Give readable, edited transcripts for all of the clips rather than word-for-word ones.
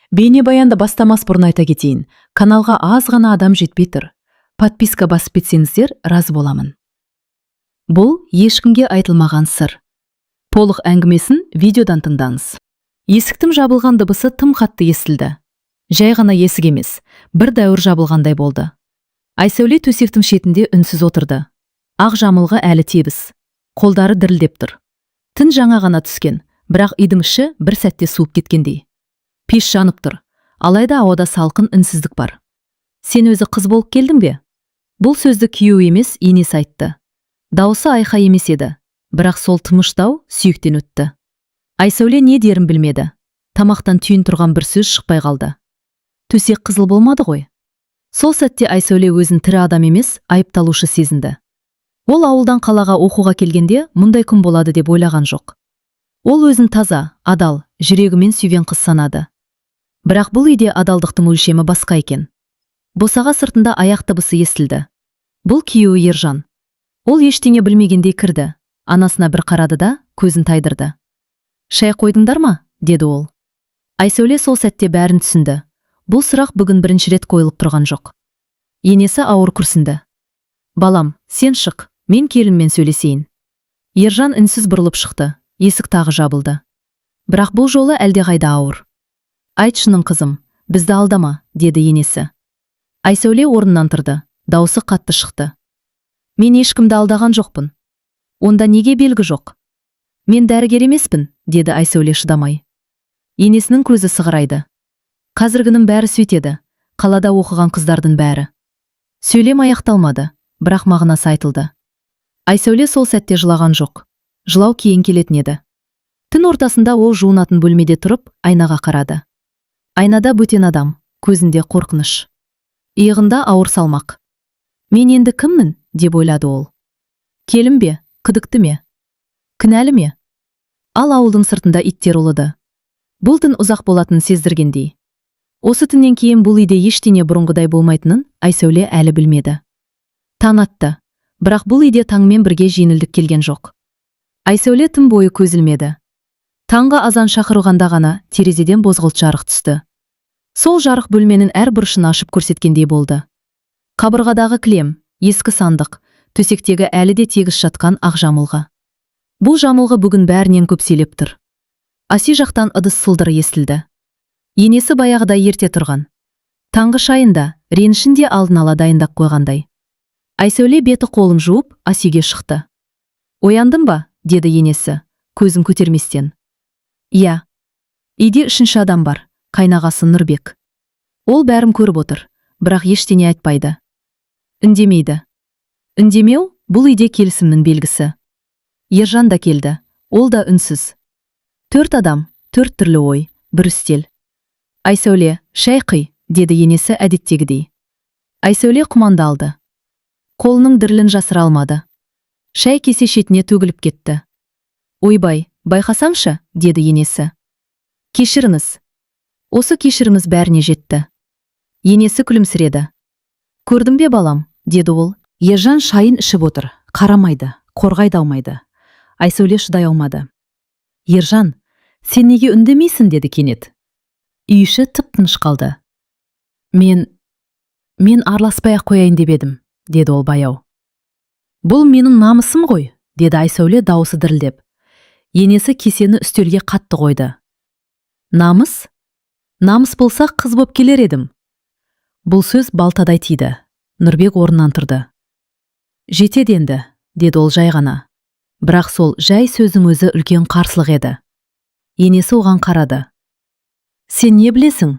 Бейнебаянды бастамас бұрын айта кетейін. Каналға аз ғана адам жетпей тұр. Подписка басып кетсеңіздер, разы боламын. Бұл ешкімге айтылмаған сыр. Толық әңгімесін видеодан тыңдаңыз. Есіктің жабылған дыбысы тым қатты естілді. Жай ғана есік емес, бір дәуір жабылғандай болды. Айсәуле төсектің шетінде үнсіз отырды. Ақ жамылғы әлі тебіс. Қолдары дірілдеп тұр. Түн жаңа ғана түскен, бірақ үйдің іші бір сәтте суып кеткендей. Пеш жанып тұр, алайда ауада салқын үнсіздік бар. Сен өзі қыз болып келдің бе? Бұл сөзді күйеуі емес, енесі айтты. Дауысы айқай емес еді, бірақ сол тымыштау сүйектен өтті. Айсәуле не дерін білмеді. Тамақтан түйін тұрған бір сөз шықпай қалды. Төсек қызыл болмады ғой. Сол сәтте Айсәуле өзін тірі адам емес, айыпталушы сезінді. Ол ауылдан қалаға оқуға келгенде мұндай күн болады деп ойлаған жоқ. Ол өзін таза, адал, жүрегімен сүйген қыз санады. Бірақ бұл үйде адалдықтың өлшемі басқа екен. Босаға сыртында аяқ дыбысы естілді. Бұл күйеуі Ержан. Ол ештеңе білмегендей кірді. Анасына бір қарады да, көзін тайдырды. «Шай қойдыңдар ма?» деді ол. Айсәуле сол сәтте бәрін түсінді. Бұл сұрақ бүгін бірінші рет қойылып тұрған жоқ. Енесі ауыр күрсінді. «Балам, сен шық, мен келінмен сөйлесейін». Ержан үнсіз бұрылып шықты. Есік тағы жабылды. Бірақ бұл жолы әлдеқайда ауыр. «Айт шының қызым, бізді алдама», деді енесі. Айсәуле орнынан тұрды. Дауысы қатты шықты. «Мен ешкімді алдаған жоқпын». «Онда неге белгі жоқ?» «Мен дәрігер емеспін», деді Айсәуле шыдамай. Енесінің көзі сығырайды. «Қазіргінің бәрі сөйтеді, қалада оқыған қыздардың бәрі». Сөйлем аяқталмады, бірақ мағынасы айтылды. Айсәуле сол сәтте жылаған жоқ. Жылау кейін келетін еді. Түн ортасында ол жуынатын бөлмеде тұрып, айнаға қарады. Айнада бөтен адам, көзінде қорқыныш. Иығында ауыр салмақ. «Мен енді кіммін?» деп ойлады ол. Келін бе, күдікті ме? Кінәлі ме? Ал ауылдың сыртында иттер ұлыды. Бұл түн ұзақ болатынын сездіргендей. Осы түннен кейін бұл үйде ештеңе бұрынғыдай болмайтынын Айсәуле әлі білмеді. Таң атты, бірақ бұл үйде таңмен бірге жеңілдік келген жоқ. Айсәуле түн бойы көз ілмеді. Таңғы азан шақырғанда ғана терезеден бозғылт жарық түсті. Сол жарық бөлменің әр бұрышын ашып көрсеткендей болды. Қабырғадағы кілем, ескі сандық, төсектегі әлі де тегіс жатқан ақ жамылғы. Бұл жамылғы бүгін бәрінен көпселеп тұр. Аси жақтан ыдыс сылдыры естілді. Енесі баяғыда ерте тұрған. Таңғы шайында, ренішінде алдын ала дайындап қойғандай. Айсәуле беті қолын жуып, Асиге шықты. «Ояндың ба?» деді енесі, көзін көтерместен. «Иә. Үйде үшінші адам бар, қайнағасы Нұрбек. Ол бәрін көріп отыр, бірақ ештеңе айтпайды. Үндемейді». Үндемеу бұл үйде келісімнің белгісі. Ержан да келді, ол да үнсіз. 4 адам, 4 түрлі ой, бір үстел. «Айсәуле, шай қый», деді енесі әдеттегідей. Айсәуле құманды алды. Қолының дірілін жасыра алмады. Шай кесе шетіне төгіліп кетті. «Ойбай, байқасаңшы», деді енесі. «Кешіріңіз». Осы кешіріңіз бәріне жетті. Енесі күлімсіреді. «Көрдің бе балам?» деді ол. Ержан шайын ішіп отыр, қарамайды, қорғай алмайды. Айсәуле шыдай алмады. «Ержан, сен неге үндемейсің?» деді кенет. Үй іші тып-тыныш қалды. Мен араласпай-ақ қояйын деп едім», деді ол баяу. «Бұл менің намысым ғой», деді Айсәуле дауысы дірілдеп. Енесі кесені үстелге қатты қойды. «Намыс? Намыс болса қыз боп келер едім». Бұл сөз балтадай тиді. Нұрбек орнынан тұрды. «Жетеді енді», деді ол жай ғана. Бірақ сол жай сөздің өзі үлкен қарсылық еді. Енесі оған қарады. «Сен не білесің?»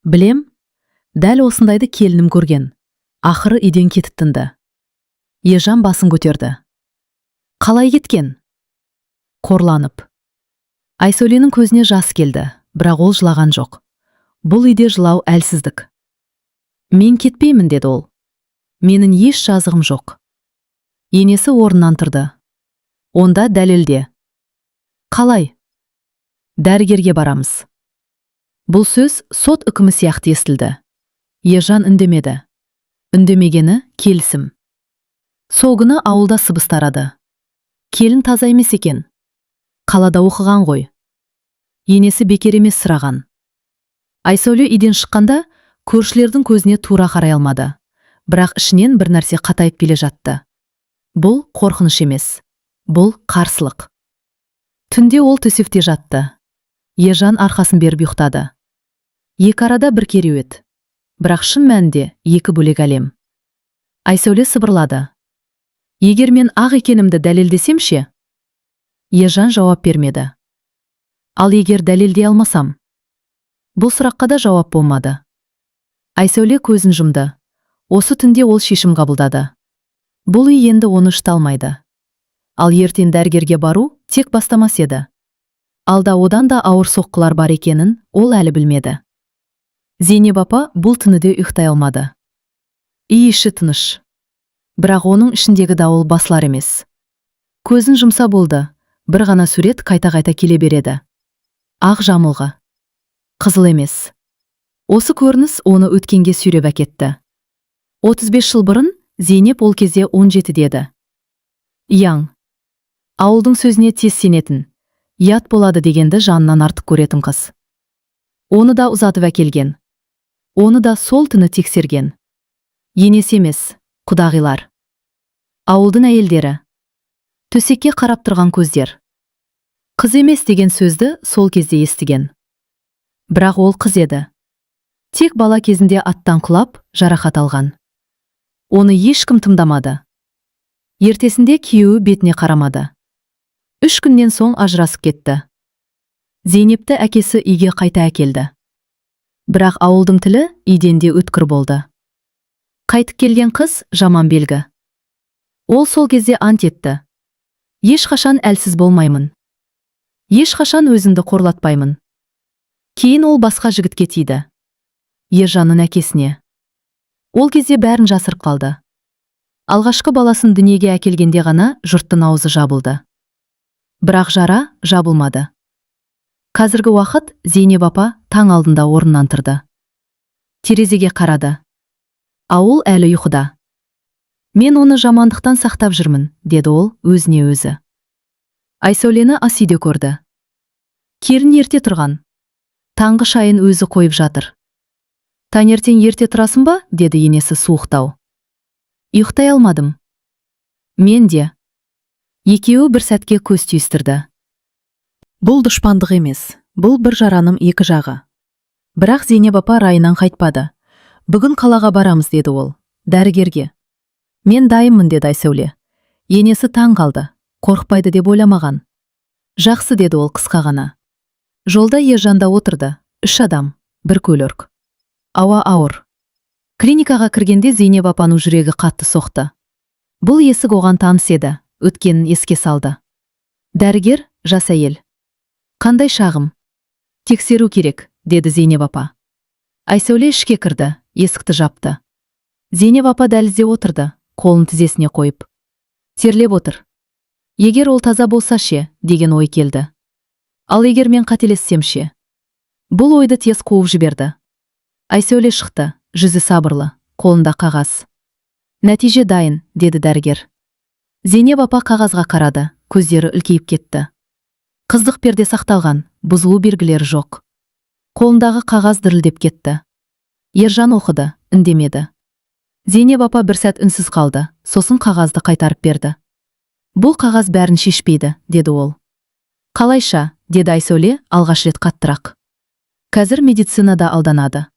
«Білем. Дәл осындайды келінім көрген. Ақыры үйден кетіп тынды». Ержан басын көтерді. «Қалай кеткен?» «Қорланып». Айсәуленің көзіне жас келді, бірақ ол жылаған жоқ. Бұл үйде жылау әлсіздік. «Мен кетпеймін», деді ол. «Менің еш жазығым жоқ». Енесі орнынан тұрды. «Онда дәлелде». «Қалай?» «Дәрігерге барамыз». Бұл сөз сот үкімі сияқты естілді. Ержан үндемеді. Үндемегені келісім. Сол күні ауылда сыбыс тарады. Келін таза емес екен. Қалада оқыған ғой. Енесі бекер емес сұраған. Айсәуле үйден шыққанда көршілердің көзіне тура қарай алмады. Бірақ ішінен бір нәрсе қатайып келе жатты. Бұл қорқыныш емес. Бұл қарсылық. Түнде ол төсекте жатты. Ержан арқасын беріп ұйықтады. Екі арада бір кереует. Бірақ шын мәнінде екі бөлек әлем. Айсәуле сыбырлады. Егер мен ақ екенімді дәлелдесем ше? Ержан жауап бермеді. Ал егер дәлелдей алмасам? Бұл сұраққа да жауап болмады. Айсәуле көзін жұмды. Осы түнде ол шешім қабылдады. Бұл үй енді оны ұсталмайды. Ал ертең дәрігерге бару тек бастамас еді. Алда одан да ауыр соққылар бар екенін ол әлі білмеді. Зейнеп апа бұл түніде ұйықтай алмады. Үй іші тыныш. Бірақ оның ішіндегі дауыл басылар емес. Көзін жұмса болды. Бір ғана сурет қайта-қайта келе береді. Ақ жамылғы. Қызыл емес. Осы көрініс оны өткенге сүйреп әкетті. 35 жыл бұрын Зейнеп ол кезде 17 деді. Яң. Ауылдың сөзіне тез сенетін, ят болады дегенді жанынан артық көретін қыз. Оны да ұзатып әкелген. Оны да сол түні тексерген. Енесі емес, құдағилар. Ауылдың әйелдері. Төсекке қарап тұрған көздер. Қыз емес деген сөзді сол кезде естіген. Бірақ ол қыз еді. Тек бала кезінде аттан құлап, жарақат алған. Оны ешкім тыңдамады. Ертесінде күйеуі бетіне қарамады. 3 күннен соң ажырасып кетті. Зейнепті әкесі үйге қайта әкелді. Бірақ ауылдың тілі үйден де өткір болды. Қайтып келген қыз жаман белгі. Ол сол кезде ант етті. Ешқашан әлсіз болмаймын. Ешқашан өзімді қорлатпаймын. Кейін ол басқа жігітке тиді. Ержанның әкесіне. Ол кезде бәрін жасырып қалды. Алғашқы баласын дүниеге әкелгенде ғана жұрттың аузы жабылды. Бірақ жара жабылмады. Қазіргі уақыт Зейнеп апа таң алдында орнынан тұрды. Терезеге қарады. Ауыл әлі ұйқыда. Мен оны жамандықтан сақтап жүрмін, деді ол өзіне өзі. Айсәулені ас үйде көрді. Келін ерте тұрған. Таңғы шайын өзі қойып жатыр. Таңертең ерте тұрасың ба? Деді енесі суықтау. Ұйықтай алмадым. Мен де. Екеуі бір сәтке көз түйістірді. Бұл дұшпандық емес, бұл бір жараның екі жағы. Бірақ Зейнеп апа райынан қайтпады. Бүгін қалаға барамыз, деді ол, дәрігерге. Мен дайынмын, деді Айсәуле. Енесі таң қалды, қорықпайды деп ойламаған. Жақсы, деді ол қысқа ғана. Жолда Ержанда отырды, 3 адам, бір көлік. Ауа ауыр. Клиникаға кіргенде Зейнеп апаның жүрегі қатты соқты. Бұл есік оған таныс еді, өткенін еске салды. Дәрігер, жас әйел. Қандай шағым? Тексеру керек, деді Зейнеп апа. Айсәуле ішке кірді, есікті жапты. Зейнеп апа дәлізде отырды, қолын тізесіне қойып. Терлеп отыр. Егер ол таза болса ше, деген ой келді. Ал егер мен қателессем ше? Бұл ойды тез қуып жіберді. Айсәуле шықты, жүзі сабырлы, қолында қағаз. Нәтиже дайын, деді дәрігер. Зейнеп апа қағазға қарады, көздері үлкейіп кетті. Қыздық перде сақталған, бұзылу белгілері жоқ. Қолындағы қағаз дірілдеп кетті. Ержан оқыды, үндемеді. Зейнеп апа бір сәт үнсіз қалды, сосын қағазды қайтарып берді. Бұл қағаз бәрін шешпейді, деді ол. Қалайша, деді Айсәуле алғаш рет қаттырақ. Қазір медицинада алданады.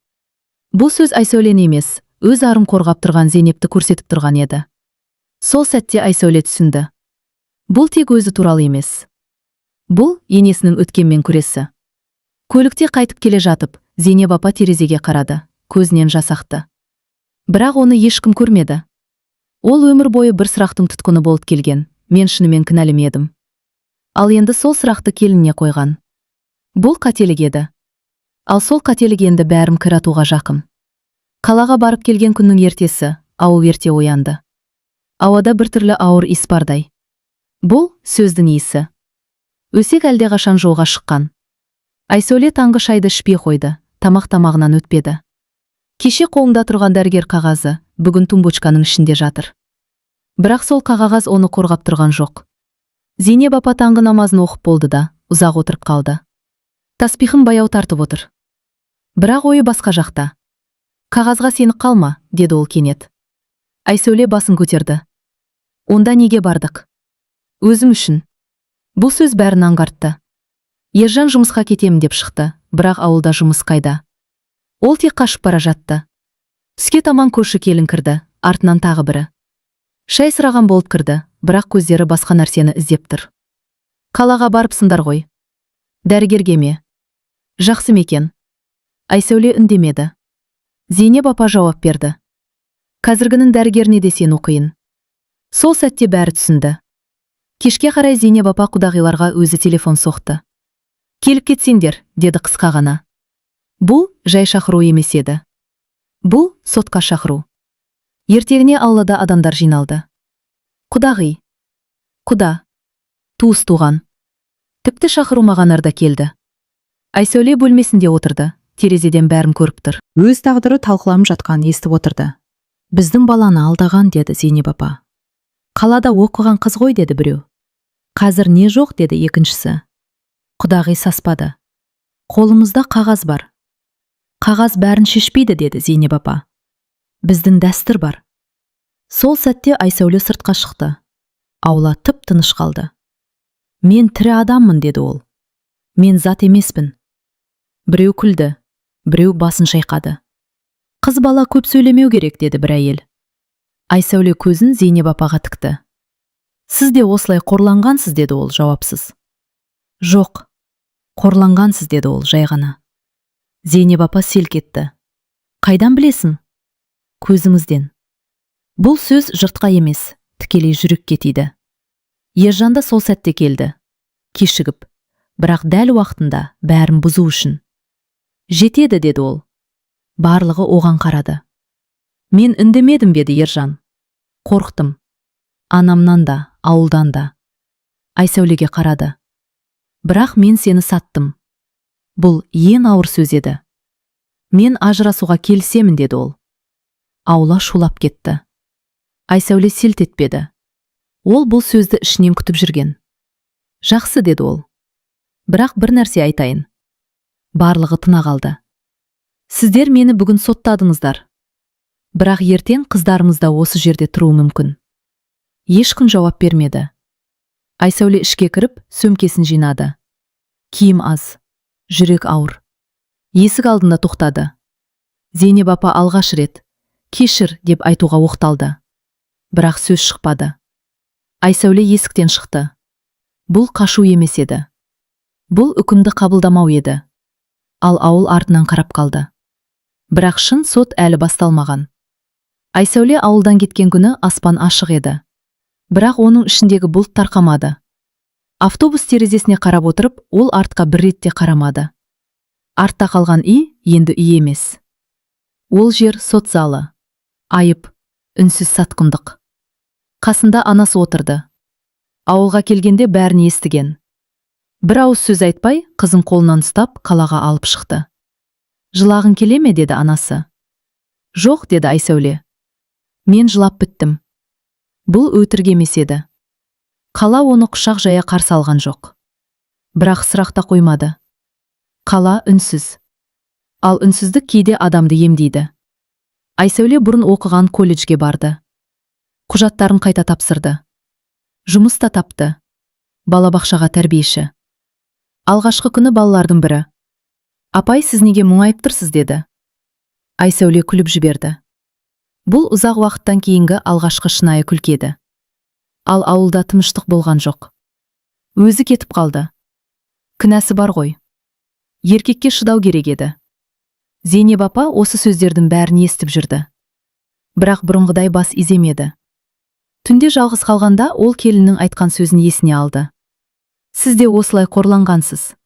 Бұл сөз Айсәулені емес, өз арын қорғап тұрған Зейнепті көрсетіп тұрған еді. Сол сәтте Айсәуле түсінді. Бұл тек өзі туралы емес. Бұл енесінің өткенмен күресі. Көлікте қайтып келе жатып, Зейнеп апа терезеге қарады, көзінен жас ақты. Бірақ оны ешкім көрмеді. Ол өмір бойы бір сұрақтың тұтқыны болып келген, мен шынымен кінәлі едім. Ал енді сол сұрақты келініне қойған. Бұл қателік еді. Ал сол қателік енді бәрін қиратуға жақын. Қалаға барып келген күннің ертесі, ауыл ерте оянды. Ауада бір түрлі ауыр иіс бардай. Бұл сөздің иісі. Өсек әлдеқашан жолға шыққан. Айсәуле таңғы шайды ішпей қойды, тамағынан өтпеді. Кеше қолында тұрған дәрігер қағазы бүгін тумбочканың ішінде жатыр. Бірақ сол қағаз оны қорғап тұрған жоқ. Зейнеп апа таңғы намазын оқып болды да, ұзақ отырып қалды. Таспихын баяу тартып отыр. Бірақ ойы басқа жақта. Қағазға сеніп қалма, деді ол кенет. Айсәуле басын көтерді. Онда неге бардық? Өзім үшін. Бұл сөз бәрін аңғартты. Ержан жұмысқа кетемін деп шықты, бірақ ауылда жұмыс қайда? Ол тек қашып бара жатты. Түске таман көрші келін кірді, артынан тағы бірі. Шай сұраған болып кірді, бірақ көздері басқа нәрсені іздеп тұр. Қалаға барыпсыңдар ғой. Дәрігерге ме? Жақсы мекен. Айсәуле үндемеді. Зейнеп апа жауап берді. Қазіргінің дәрігеріне де сен оқиын. Сол сәтте бәрі түсінді. Кешке қарай Зейнеп апа құдағиларға өзі телефон соқты. Келіп кетсеңдер, деді қысқа ғана. Бұл жай шақыру емес еді. Бұл сотқа шақыру. Ертеңіне аулада адамдар жиналды. Құдағи. Құда. Туыс туған. Тіпті шақырылмағандар да келді. Айсәуле бөлмесінде отырды, терезеден бәрін көріп тұр. Өз тағдыры талқыланып жатқан естіп отырды. Біздің баланы алдаған, деді Зейнеп апа. Қалада оқыған қыз ғой, деді біреу. Қазір не жоқ, деді екіншісі. Құдағи саспады. Қолымызда қағаз бар. Қағаз бәрін шешпейді, деді Зейнеп апа. Біздің дәстүр бар. Сол сәтте Айсәуле сыртқа шықты. Аула тып-тыныш қалды. Мен тірі адаммын, деді ол. Мен зат емеспін. Біреу күлді, біреу басын шайқады. Қыз бала көп сөйлемеу керек, деді бір әйел. Айсәуле көзін Зейнеп апаға тікті. Сіз де осылай қорланғансыз, деді ол жауапсыз. Жоқ, қорланғансыз, деді ол жай ғана. Зейнеп апа селк етті. Қайдан білесің? Көзіңізден. Бұл сөз жұртқа емес, тікелей жүрекке тиді. Ержан да сол сәтте келді. Кешігіп, бірақ дәл уақытында бәрін бұзу үшін. Жетеді, деді ол. Барлығы оған қарады. Мен үндемедім, деді Ержан. Қорықтым. Анамнан да, ауылдан да. Айсәулеге қарады. Бірақ мен сені саттым. Бұл ең ауыр сөз еді. Мен ажырасуға келісемін, деді ол. Аула шулап кетті. Айсәуле селт етпеді. Ол бұл сөзді ішінен күтіп жүрген. Жақсы, деді ол. Бірақ бір нәрсе айтайын. Барлығы тына қалды. Сіздер мені бүгін соттадыңыздар. Бірақ ертең қыздарымыз да осы жерде тұруы мүмкін. Ешкім жауап бермеді. Айсәуле ішке кіріп, сөмкесін жинады. Киім аз, жүрек ауыр. Есік алдында тоқтады. Зейнеп апа алғаш рет кешір деп айтуға оқталды. Бірақ сөз шықпады. Айсәуле есіктен шықты. Бұл қашу емес еді. Бұл үкімді қабылдамау еді. Ал ауыл артынан қарап қалды. Бірақ шын сот әлі басталмаған. Айсәуле ауылдан кеткен күні аспан ашық еді. Бірақ оның ішіндегі бұлт тарқамады. Автобус терезесіне қарап отырып, ол артқа бір ретте қарамады. Артта қалған үй енді үй емес. Ол жер сот залы. Айып, үнсіз сатқындық. Қасында анасы отырды. Ауылға келгенде бәрін естіген. Бір ауыз сөз айтпай, қызын қолынан ұстап, қалаға алып шықты. Жылағың келе ме, деді анасы. Жоқ, деді Айсәуле. Мен жылап біттім. Бұл өтірік емес еді. Қала оны құшақ жая қарсы алған жоқ. Бірақ сұрақта қоймады. Қала үнсіз. Ал үнсіздік кейде адамды емдейді. Айсәуле бұрын оқыған колледжге барды. Құжаттарын қайта тапсырды. Жұмыс та тапты. Балабақшаға тәрбиеші. Алғашқы күні балалардың бірі. Апай, сіз неге мұңайып тұрсыз, деді. Айсәуле күліп жіберді. Бұл ұзақ уақыттан кейінгі алғашқы шынайы күлкеді. Ал ауылда тыныштық болған жоқ. Өзі кетіп қалды. Кінәсі бар ғой. Еркекке шыдау керек еді. Зейнеп апа осы сөздердің бәрін естіп жүрді. Бірақ бұрынғыдай бас иземеді. Түнде жалғыз қалғанда ол келіннің айтқан сөзін есіне алды. Сіз де осылай қорланғансыз.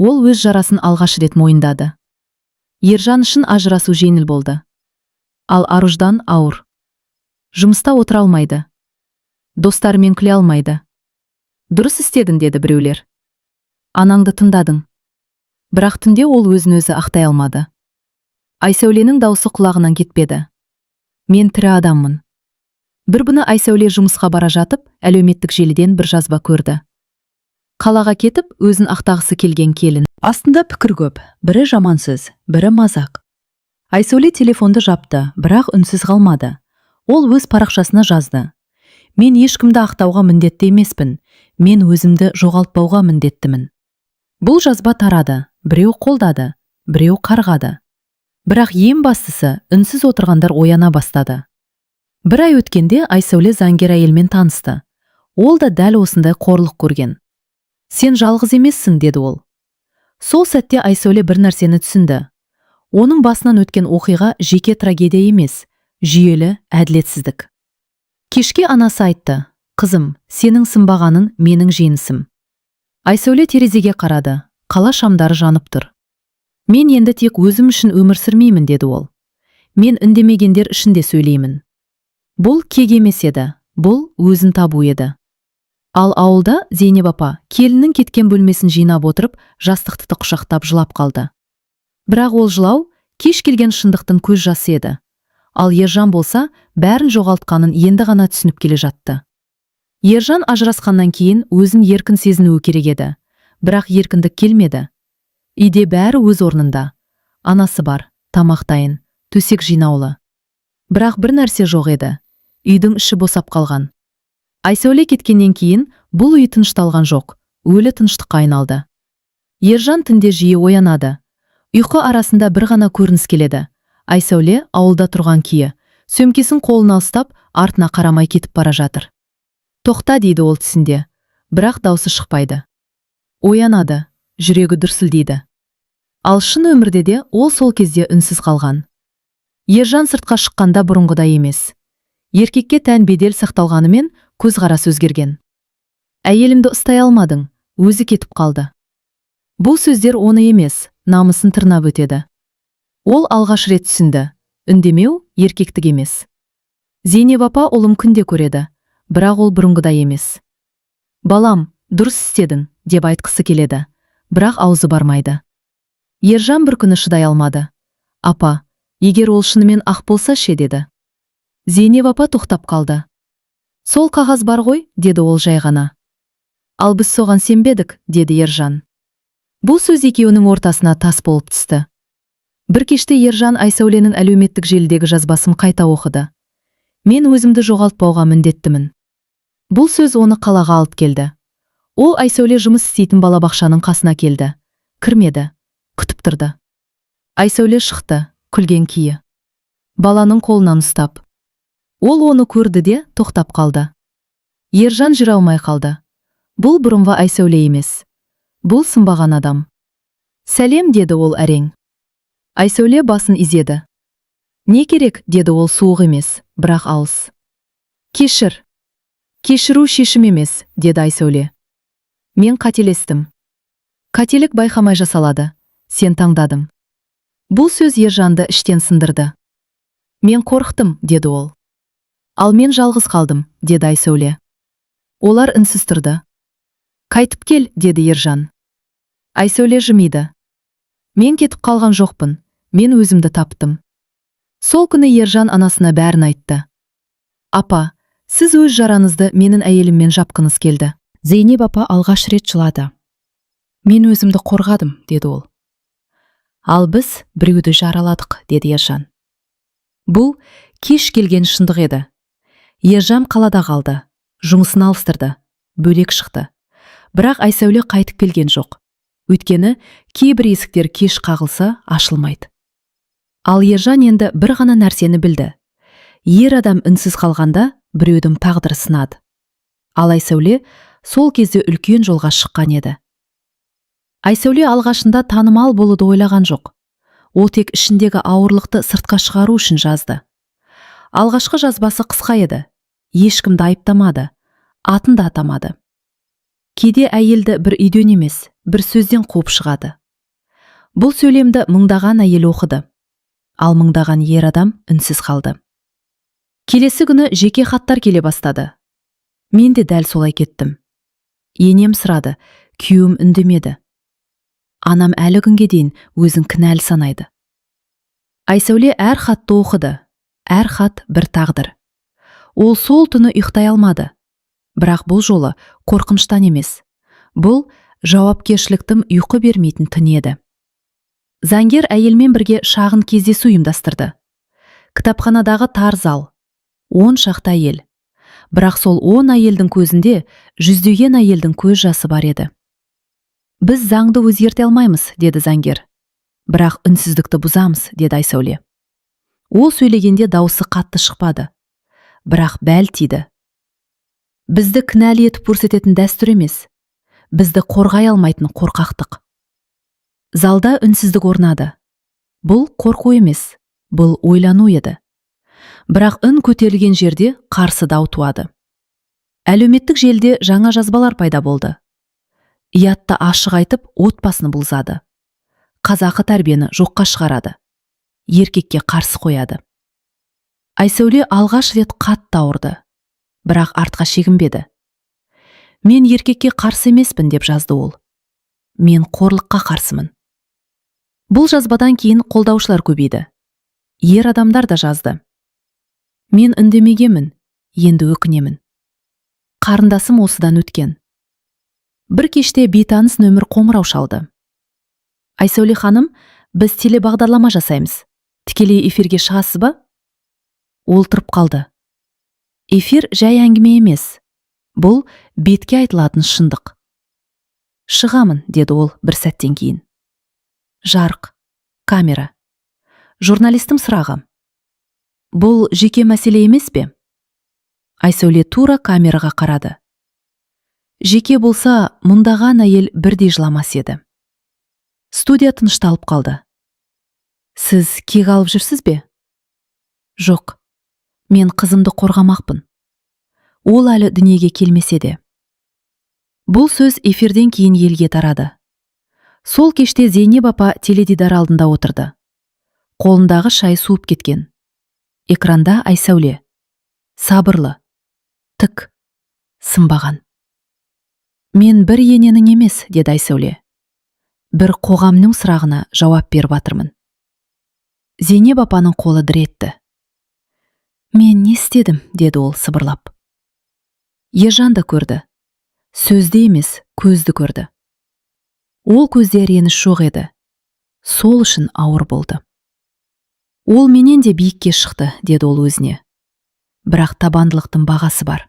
Ол өз жарасын алғаш рет мойындады. Ержан үшін ажырасу жеңіл болды. Ал Аруждан ауыр. Жұмыста отыра алмайды. Достарымен күле алмайды. Дұрыс істедің, деді біреулер. Анаңды тыңдадың. Бірақ түнде ол өзін өзі ақтай алмады. Айсәуленің даусы құлағынан кетпеді. Мен тірі адаммын. Бір күні Айсәуле жұмысқа бара жатып, әлеуметтік желіден бір жазба көрді. Қалаға кетіп, өзін ақтағысы келген келін. Астында пікір көп, бірі жамансыз, бірі мазақ. Айсәуле телефонды жапты, бірақ үнсіз қалмады. Ол өз парақшасына жазды. Мен ешкімді ақтауға міндетті емеспін. Мен өзімді жоғалтпауға міндеттімін. Бұл жазба тарады, біреу қолдады, біреу қарғады. Бірақ ең бастысы, үнсіз отырғандар ояна бастады. Бір ай өткенде Айсәуле заңгер әйелмен танысты. Ол да дәл осындай қорлық көрген. Сен жалғыз емессің, деді ол. Сол сәтте Айсәуле бір нәрсені түсінді. Оның басынан өткен оқиға жеке трагедия емес, жүйелі әділетсіздік. Кешке анасы айтты: «Қызым, сенің сынбағаның менің жеңісім». Айсәуле терезеге қарады, қала шамдары жанып тұр. «Мен енді тек өзім үшін өмір сүрмеймін», деді ол. «Мен үндемегендер үшін де сөйлеймін». Бұл кек емес еді, бұл өзін табу еді. Ал ауылда Зейнеп апа келіннің кеткен бөлмесін жинап отырып, жастықты құшақтап жылап қалды. Бірақ ол жылау кеш келген шындықтың көз жасы еді. Ал Ержан болса, бәрін жоғалтқанын енді ғана түсініп келе жатты. Ержан ажырасқаннан кейін өзін еркін сезінуі керек еді. Бірақ еркіндік келмеді. Үйде бәрі өз орнында. Анасы бар, тамақ дайын, төсек жинаулы. Бірақ бір нәрсе жоқ еді. Үйдің іші босап қалған. Айсәуле кеткеннен кейін бұл үй тынышталған жоқ, өлі тыныштыққа айналды. Ержан түнде жиі оянады. Ұйқы арасында бір ғана көрініс келеді. Айсәуле ауылда тұрған күйі, сөмкесін қолына ұстап, артына қарамай кетіп бара жатыр. «Тоқта», дейді ол түсінде, бірақ даусы шықпайды. Оянады, жүрегі дүрсілдейді. Ал шын өмірде де ол сол кезде үнсіз қалған. Ержан сыртқа шыққанда бұрынғыдай емес. Еркекке тән бедел сақталғанымен көзқарас өзгерген. «Әйелімді ұстай алмадың, өзі кетіп қалды». Бұл сөздер оны емес, намысын тырнап өтеді. Ол алғаш рет түсінді. Үндемеу еркектік емес. Зейнеп апа ұлым күнде көреді, бірақ ол бұрынғыдай емес. «Балам, дұрыс істедің», деп айтқысы келеді, бірақ аузы бармайды. Ержан бір күні шыдай алмады. «Апа, егер ол шынымен ақ болса ше», деді. Зейнеп апа тоқтап қалды. «Сол қағаз бар ғой», деді ол жай ғана. «Ал біз соған сенбедік», деді Ержан. Бұл сөз екеуінің ортасына тас болып түсті. Бір кеште Ержан Айсәуленің әлеуметтік желідегі жазбасын қайта оқыды. «Мен өзімді жоғалтпауға міндеттімін». Бұл сөз оны қалаға алып келді. Ол Айсәуле жұмыс істейтін балабақшаның қасына келді. Кірмеді, күтіп тұрды. Айсәуле шықты, күлген күйі. Баланың қолынан ұстап. Ол оны көрді де тоқтап қалды. Ержан жүре алмай қалды. Бұл бұрынғы Айсәуле емес. Бұл сынбаған адам. «Сәлем», деді ол әрең. Айсәуле басын изеді. «Не керек?» деді ол суық емес, бірақ алыс. «Кешір». «Кешіру шешім емес», деді Айсәуле. «Мен қателестім». «Қателік байқамай жасалады. Сен таңдадың». Бұл сөз Ержанды іштен сындырды. «Мен қорықтым», деді ол. «Ал мен жалғыз қалдым», деді Айсәуле. Олар үнсіз тұрды. «Қайтып кел», деді Ержан. Айсәуле жымиды. «Мен кетіп қалған жоқпын, мен өзімді таптым». Сол күні Ержан анасына бәрін айтты. «Апа, сіз өз жараңызды менің әйеліммен жапқыңыз келді». Зейнеп апа алғаш рет жылады. «Мен өзімді қорғадым», деді ол. «Ал біз біреуді жараладық», деді Ержан. Бұл кеш келген шындық еді. Ержан қалада қалды, жұмысын алыстырды, бөлек шықты. Бірақ Айсәуле қайтып келген жоқ. Өйткені кейбір есіктер кеш қағылса ашылмайды. Ал Ержан енді бір ғана нәрсені білді. Ер адам үнсіз қалғанда біреудің тағдыры сынады. Ал Айсәуле сол кезде үлкен жолға шыққан еді. Айсәуле алғашында танымал болуды ойлаған жоқ. Ол тек ішіндегі ауырлықты сыртқа шығару үшін жазды. Алғашқы жазбасы қысқа еді. Ешкімді айыптамады, атын да атамады. Кейде әйелді бір үйден емес, бір сөзден қуып шығады. Бұл сөйлемді мыңдаған әйел оқыды. Ал мыңдаған ер адам үнсіз қалды. Келесі күні жеке хаттар келе бастады. Мен де дәл солай кеттім. Енем сұрады, күйеуім үндемеді. Анам әлі күнге дейін өзін кінәлі санайды. Айсәуле әр хатты оқыды. Әр хат бір тағдыр. Ол сол түні ұйықтай алмады. Бірақ бұл жолы қорқыныштан емес, Бұл жауапкершіліктің ұйқы бермейтін түні еді. Заңгер әйелмен бірге шағын кездесу ұйымдастырды. Кітапханадағы тар зал, 10 шақты әйел. Бірақ сол 10 әйелдің көзінде жүздеген әйелдің көз жасы бар еді. Біз заңды өзгерте алмаймыз, деді заңгер. Бірақ үнсіздікті бұзамыз, деді Айсәуле. Ол сөйлегенде дауысы қатты шықпады. Бірақ бәл тиді. Бізді кінәлі етіп көрсететін дәстүр емес. Бізді қорғай алмайтын қорқақтық. Залда үнсіздік орнады. Бұл қорқу емес, бұл ойлану еді. Бірақ үн көтерілген жерде қарсы дау туады. Әлеуметтік желіде жаңа жазбалар пайда болды. Ұятты ашық айтып, отбасын бұлзады. Қазақы тәрбиені жоққа шығарады. Еркекке қарсы қояды. Айсәуле алғаш рет қатты ауырды. Бірақ артқа шегінбеді. Мен еркекке қарсы емеспін, деп жазды ол. Мен қорлыққа қарсымын. Бұл жазбадан кейін қолдаушылар көбейді. Ер адамдар да жазды. Мен үндемегенмін, енді өкінемін. Қарындасым осыдан өткен. Бір кеште бейтаныс нөмір қоңырау шалды. Айсәуле ханым, біз телебағдарлама жасаймыз. Тікелей эфирге шығасыз ба? Ол тұрып қалды. Эфир жай әңгіме емес. Бұл бетке айтылатын шындық. Шығамын, деді ол бір сәттен кейін. Жарық, камера. Журналистім сұрағы. Бұл жеке мәселе емес пе? Айсәуле тура камераға қарады. Жеке болса, мұндаған әйел бірдей жыламас еді. Студия тынышталып қалды. Сіз кек алып жүрсіз бе? Жоқ, мен қызымды қорғамақпын. Ол әлі дүниеге келмесе де. Бұл сөз эфирден кейін елге тарады. Сол кеште Зейнеп апа теледидар алдында отырды. Қолындағы шай суып кеткен. Экранда Айсәуле. Сабырлы, тік, сынбаған. Мен бір ененің емес, деді Айсәуле. Бір қоғамның сұрағына жауап беріп жатырмын. Зейнеп апаның қолы дір етті. Мен не істедім, деді ол сыбырлап. Ержан да көрді. Сөзді емес, көзді көрді. Ол көзде реніш жоқ еді. Сол үшін ауыр болды. Ол менен де биікке шықты, деді ол өзіне. Бірақ табандылықтың бағасы бар.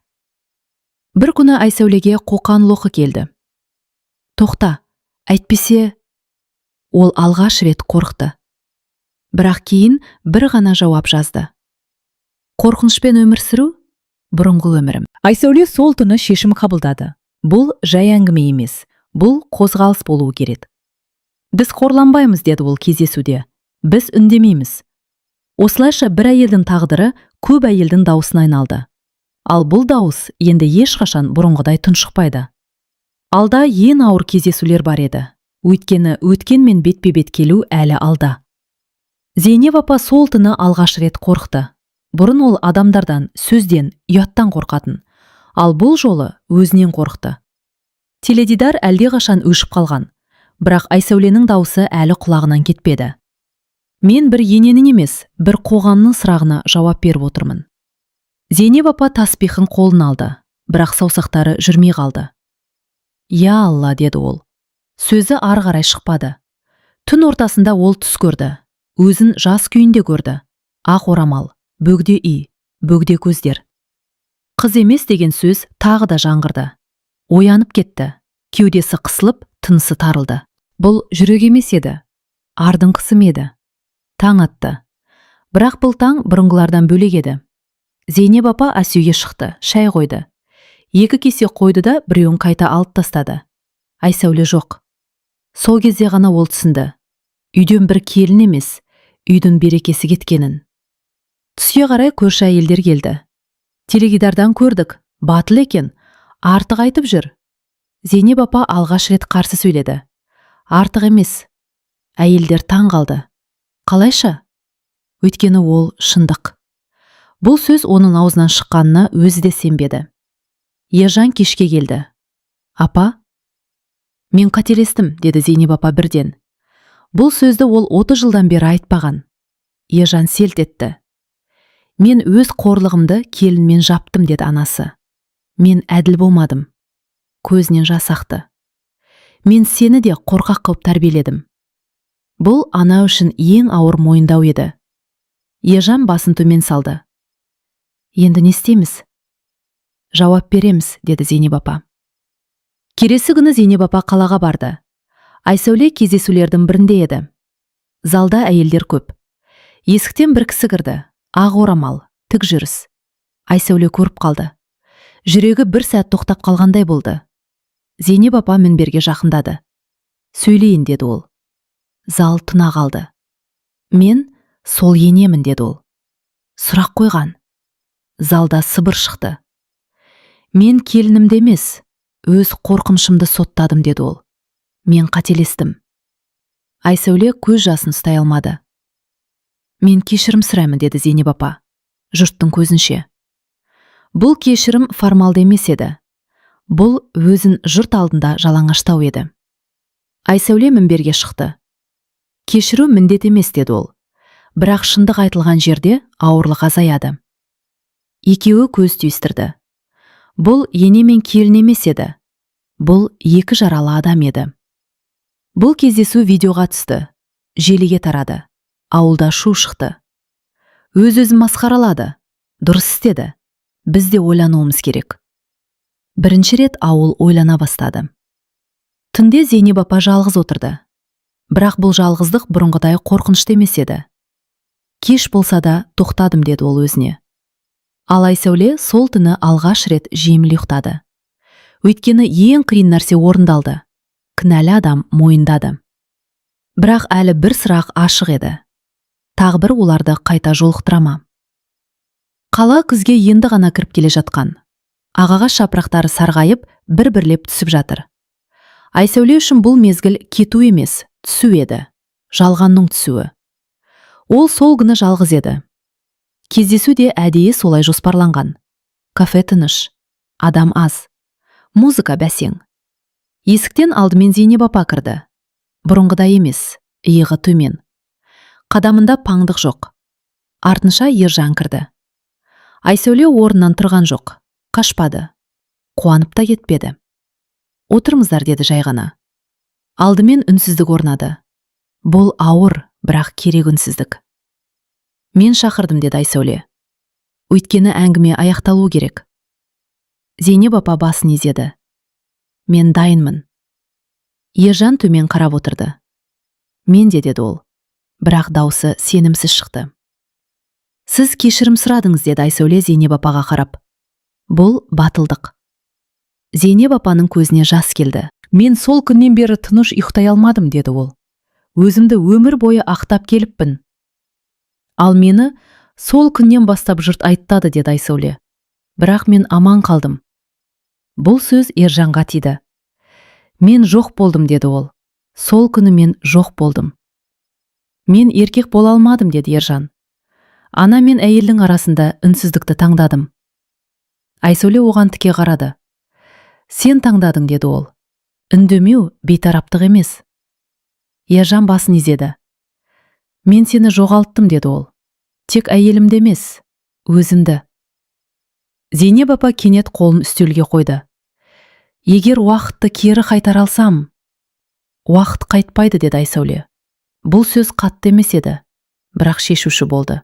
Бір күні Айсәулеге Қоқан-Лоқы келді. Тоқта, әйтпесе, ол алғаш рет қорықты. Бірақ кейін бір ғана жауап жазды. Қорқынышпен өмір сүру – бұрынғы өмірім. Айсәуле сол түні шешім қабылдады. Бұл жай әңгіме емес, бұл қозғалыс болуы керек. Біз қорланбаймыз, деді ол кездесуде. Біз үндемейміз. Осылайша бір әйелдің тағдыры көп әйелдің дауысына айналды. Ал бұл дауыс енді ешқашан бұрынғыдай тұншықпайды. Алда ең ауыр кездесулер бар еді. Өйткені өткенмен бетпе-бет келу әлі алда. Зейнеп апа сол түні алғаш рет қорықты. Бұрын ол адамдардан, сөзден, ұяттан қорқатын. Ал бұл жолы өзінен қорықты. Теледидар әлдеқашан өшіп қалған. Бірақ Айсәуленің дауысы әлі құлағынан кетпеді. Мен бір ененің емес, бір қоғамның сұрағына жауап беріп отырмын. Зейнеп апа таспихын қолын алды, бірақ саусақтары жүрмей қалды. Я Алла, деді ол. Сөзі ары қарай шықпады. Түн ортасында ол түс көрді. Өзін жас күйінде көрді. Ақ орамал, бөгде үй, бөгде көздер. Қыз емес деген сөз тағы да жаңғырды. Оянып кетті. Кеудесі қысылып, тынысы тарылды. Бұл жүрек емес еді. Ардың қысым еді. Таң атты. Бірақ бұл таң бұрынғылардан бөлек еді. Зейнеп апа асүйге шықты, шай қойды. 2 кесе қойды да біреуін қайта алып тастады. Айсәуле жоқ. Сол кезде ғана ол түсінді. Үйден бір келін емес, үйдің берекесі кеткенін. Түске қарай көрші әйелдер келді. Теледидардан көрдік, батыл екен, артық айтып жүр. Зейнеп апа алғаш рет қарсы сөйледі. Артық емес. Әйелдер таң қалды. Қалайша? Өйткені ол шындық. Бұл сөз оның аузынан шыққанына өзі де сенбеді. Ержан кешке келді. Апа? Мен қателестім, деді Зейнеп апа бірден. Бұл сөзді ол 30 жылдан бері айтпаған. Ержан селт етті. Мен өз қорлығымды келінмен жаптым, деді анасы. Мен әділ болмадым. Көзінен жас ақты. Мен сені де қорқақ қылып тәрбиеледім. Бұл ана үшін ең ауыр мойындау еді. Ержан басын төмен салды. Енді не істейміз? Жауап береміз, деді Зейнеп апа. Келесі күні Зейнеп апа қалаға барды. Айсәуле кездесулердің бірінде еді. Залда әйелдер көп. Есіктен бір кісі кірді. Ақ орамал, тік жүріс. Айсәуле көріп қалды. Жүрегі бір сәт тоқтап қалғандай болды. Зейнеп апа мінберге жақындады. Сөйлейін, деді ол. Зал тына қалды. Мен сол енемін, деді ол. Сұрақ қойған. Залда сыбыр шықты. Мен келінімді емес, өз қорқынышымды соттадым, деді ол. Мен қателестім. Айсәуле көз жасын ұстай алмады. Мен кешірім сұраймын, деді Зейнеп апа, жұрттың көзінше. Бұл кешірім формалды емес еді. Бұл өзін жұрт алдында жалаңаштау еді. Айсәуле мінберге шықты. Кешіру міндет емес, деді ол. Бірақ шындық айтылған жерде ауырлық азаяды. Екеуі көз түйістірді. Бұл ене мен келін емес еді. Бұл екі жаралы адам еді. Бұл кездесу видеоға түсті. Желіге тарады. Ауылда шу шықты. Өз-өзін масқаралады. Дұрыс істеді. Біз де ойлануымыз керек. Бірінші рет ауыл ойлана бастады. Түнде Зейнеп апа жалғыз отырды. Бірақ бұл жалғыздық бұрынғыдай қорқынышты емес еді. Кеш болса да тоқтадым, деді ол өзіне. Ал Айсәуле сол түні алғаш рет жеңіл ұйықтады. Өйткені ең қиын нәрсе орындалды. Кінәлі адам мойындады. Бірақ әлі бір сұрақ ашық еді. Тағдыр оларды қайта жолықтыра ма? Қала күзге енді ғана кіріп келе жатқан. Ағағаш жапырақтары сарғайып, бір-бірлеп түсіп жатыр. Айсәуле үшін бұл мезгіл кету емес, түсу еді. Жалғанның түсуі. Ол сол күні жалғыз еді. Кездесу де әдейі солай жоспарланған. Кафе тыныш, адам аз. Музыка бәсең. Есіктен алдымен Зейнеп апа кірді. Бұрынғыдай емес, иығы төмен. Қадамында паңдық жоқ. Артынша Ержан кірді. Айсәуле орнынан тұрған жоқ. Қашпады. Қуанып та кетпеді. Отырыңыздар, деді жай ғана. Алдымен үнсіздік орнады. Бұл ауыр, бірақ керек үнсіздік. Мен шақырдым, деді Айсәуле. Өйткені әңгіме аяқталу керек. Зейнеп апа басын изеді. Мен дайынмын. Ержан төмен қарап отырды. Мен де, деді ол. Бірақ даусы сенімсіз шықты. Сіз кешірім сұрадыңыз, деді Айсәуле Зейнеп апаға қарап. Бұл батылдық. Зейнеп апаның көзіне жас келді. Мен сол күннен бері тыныш ұйықтай алмадым, деді ол. Өзімді өмір бойы ақтап келіппін. Ал мені сол күннен бастап жұрт айттады, деді Айсәуле. Бірақ мен аман қалдым. Бұл сөз Ержанға тиді. Мен жоқ болдым, деді ол. Сол күні мен жоқ болдым. Мен еркек бола алмадым, деді Ержан. Ана мен әйелдің арасында үнсіздікті таңдадым. Айсәуле оған тіке қарады. Сен таңдадың, деді ол. Үндемеу бейтараптық емес. Ержан басын изеді. Мен сені жоғалттым, деді ол. Тек әйелімді емес, өзімді. Зейнеп апа кенет қолын үстелге қойды. Егер уақытты кері қайтара алсам, уақыт қайтпайды, деді Айсәуле. Бұл сөз қатты емес еді, бірақ шешуші болды.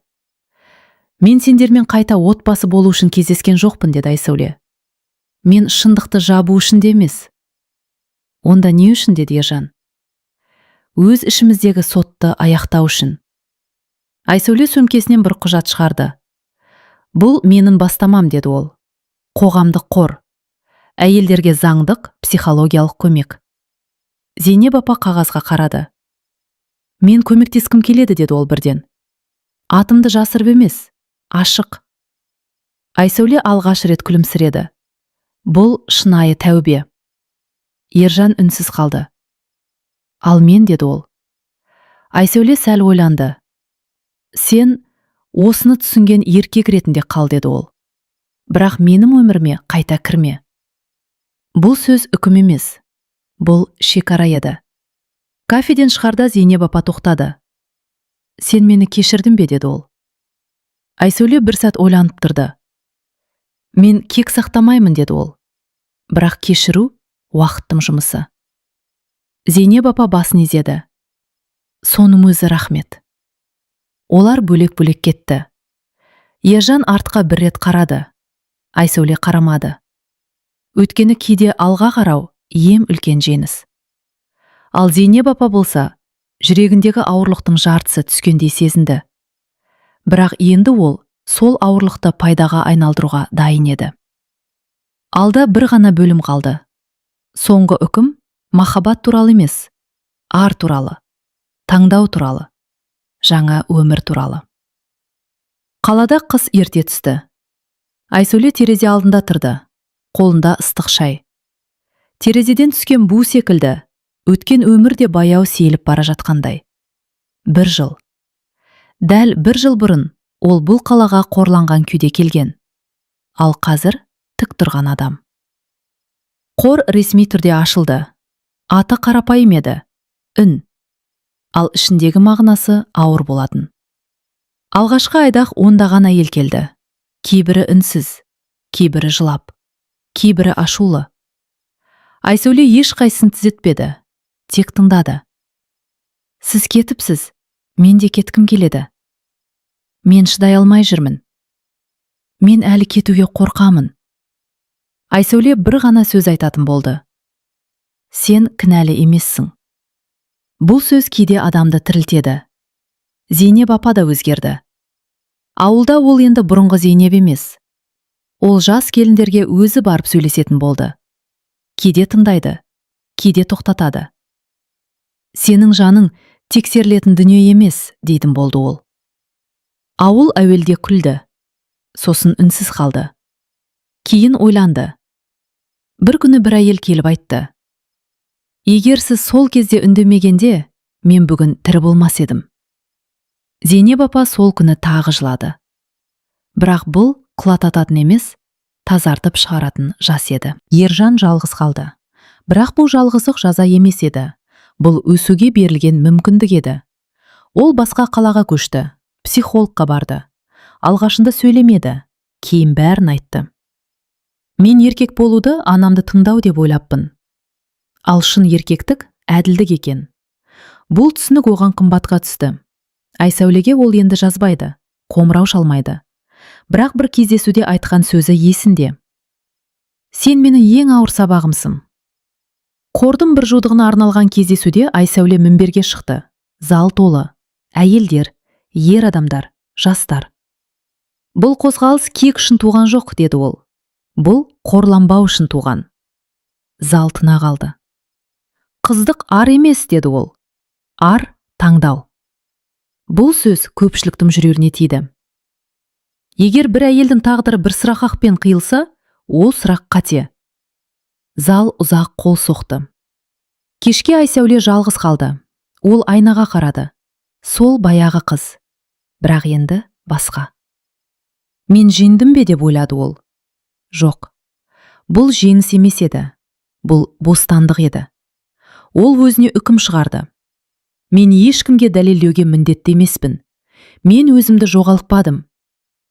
Мен сендермен қайта отбасы болу үшін кездескен жоқпын, деді Айсәуле. Мен шындықты жабу үшін де емес. Онда не үшін, деді Ержан. Өз ішіміздегі сотты аяқтау үшін. Айсәуле сөмкесінен бір құжат шығарды. Бұл менің бастамам, деді ол. Қоғамдық қор. Әйелдерге заңдық, психологиялық көмек. Зейнеп апа қағазға қарады. Мен көмектескім келеді, деді ол бірден. Атымды жасырып емес, ашық. Айсәуле алғаш рет күлімсіреді. Бұл шынайы тәубе. Ержан үнсіз қалды. Ал мен, деді ол. Айсәуле сәл ойланды. Сен осыны түсінген еркек ретінде қал, деді ол. Бірақ менің өміріме қайта кірме. Бұл сөз үкім емес. Бұл шекара еді. Кафеден шығарда Зейнеп апа тоқтады. Сен мені кешірдің бе, деді ол. Айсәуле бір сәт ойланып тұрды. Мен кек сақтамаймын, деді ол. Бірақ кешіру уақыттың жұмысы. Зейнеп апа басын изеді. Соның өзі рахмет. Олар бөлек-бөлек кетті. Ержан артқа бір рет қарады. Айсәуле қарамады. Өткені кейде алға қарау ем үлкен жеңіс. Ал Зейнеп апа болса, жүрегіндегі ауырлықтың жартысы түскендей сезінді. Бірақ енді ол сол ауырлықты пайдаға айналдыруға дайын еді. Алда бір ғана бөлім қалды. Соңғы үкім махаббат туралы емес, ар туралы, таңдау туралы, жаңа өмір туралы. Қалада қыс ерте түсті. Айсәуле терезе алдында тұрды, қолында ыстық шай. Терезеден түскен бу секілді, өткен өмірде баяу сейіліп бара жатқандай. Бір жыл. Дәл бір жыл бұрын ол бұл қалаға қорланған күйде келген. Ал қазір тік тұрған адам. Қор ресми түрде ашылды. Аты қарапайым еді, үн. Ал ішіндегі мағынасы ауыр болатын. Алғашқы айдақ ондаған әйел келді. Кейбірі үнсіз, кейбірі жылап, кейбірі ашулы. Айсәуле ешқайсысын түзетпеді, тек тыңдады. Сіз кетіпсіз, мен де кеткім келеді. Мен шыдай алмай жүрмін. Мен әлі кетуге қорқамын. Айсәуле бір ғана сөз айтатын болды. Сен кінәлі емессің. Бұл сөз кейде адамды тірілтеді. Зейнеп апа да өзгерді. Ауылда ол енді бұрынғы Зейнеп емес. Ол жас келіндерге өзі барып сөйлесетін болды. Кейде тыңдайды, кейде тоқтатады. Сенің жаның тексерілетін дүние емес, дейтін болды ол. Ауыл әуелде күлді, сосын үнсіз қалды. Кейін ойланды. Бір күні бір әйел келіп айтты. Егер сіз сол кезде үндемегенде, мен бүгін тірі болмас едім. Зейнеп апа сол күні тағы жылады. Бірақ бұл құлататын емес, тазартып шығаратын жас еді. Ержан жалғыз қалды. Бірақ бұл жалғыздық жаза емес еді. Бұл өсуге берілген мүмкіндік еді. Ол басқа қалаға көшті, психологқа барды. Алғашында сөйлемеді, кейін бәрін айтты. Мен еркек болуды анамды тыңдау деп ойлаппын. Ал шын еркектік әділдік екен. Бұл түсінік оған қымбатқа түсті. Айсәулеге ол енді жазбайды, қоңырау шалмайды. Бірақ бір кездесуде айтқан сөзі есінде. Сен менің ең ауыр сабағымсың. Қордың бір жылдығына арналған кездесуде Айсәуле мінберге шықты. Зал толы. Әйелдер, ер адамдар, жастар. Бұл қозғалыс кек үшін туған жоқ, деді ол. Бұл қорланбау үшін туған. Зал тына қалды. Қыздық ар емес, деді ол. Ар таңдау. Бұл сөз көпшіліктің жүрегіне тиді. Егер бір әйелдің тағдыры бір сұрақпен қиылса, ол сұрақ қате. Зал ұзақ қол соқты. Кешке Айсәуле жалғыз қалды. Ол айнаға қарады. Сол баяғы қыз. Бірақ енді басқа. Мен жеңдім бе деп ойлады ол. Жоқ. Бұл жеңіс емес еді. Бұл бостандық еді. Ол өзіне үкім шығарды. Мен ешкімге дәлелдеуге міндетті емеспін. Мен өзімді жоғалтпадым.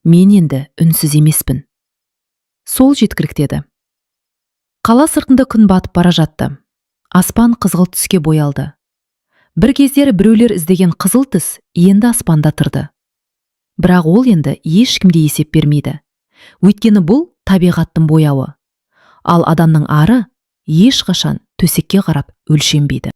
Мен енді үнсіз емеспін. Сол жеткіліктеді. Қала сыртында күн батып бара жатты. Аспан қызғылт түске боялды. Бір кездері біреулер іздеген қызыл түс енді аспанда тұрды. Бірақ ол енді ешкімге есеп бермейді. Өйткені бұл табиғаттың бояуы. Ал адамның ары ешқашан төсекке қарап өлшенбейді.